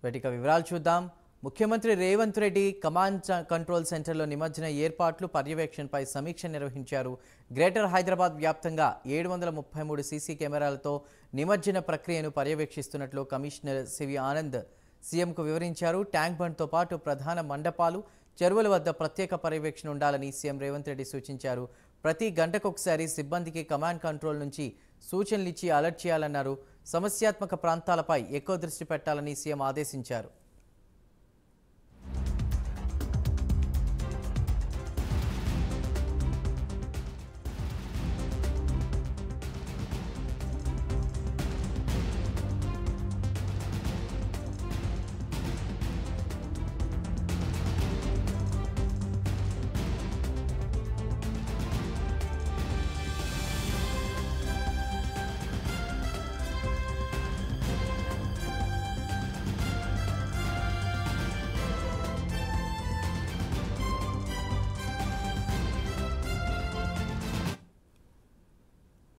వీటిక వివరాలు చూద్దాం. ముఖ్యమంత్రి రేవంత్ రెడ్డి కమాండ్ కంట్రోల్ సెంటర్లో నిమజ్జన ఏర్పాట్లు పర్యవేక్షణపై సమీక్ష నిర్వహించారు. గ్రేటర్ హైదరాబాద్ వ్యాప్తంగా 733 సీసీ కెమెరాలతో నిమజ్జన ప్రక్రియను పర్యవేక్షిస్తున్నట్లు కమిషనర్ సివి ఆనంద్ సీఎంకు వివరించారు. ట్యాంక్ బండ్తో పాటు ప్రధాన మండపాలు, చెరువుల వద్ద ప్రత్యేక పర్యవేక్షణ ఉండాలని సీఎం రేవంత్ రెడ్డి సూచించారు. ప్రతి గంటకొకసారి సిబ్బందికి కమాండ్ కంట్రోల్ నుంచి సూచనలు ఇచ్చి అలర్ట్ చేయాలన్నారు. సమస్యాత్మక ప్రాంతాలపై ఎక్కువ దృష్టి పెట్టాలని సీఎం ఆదేశించారు.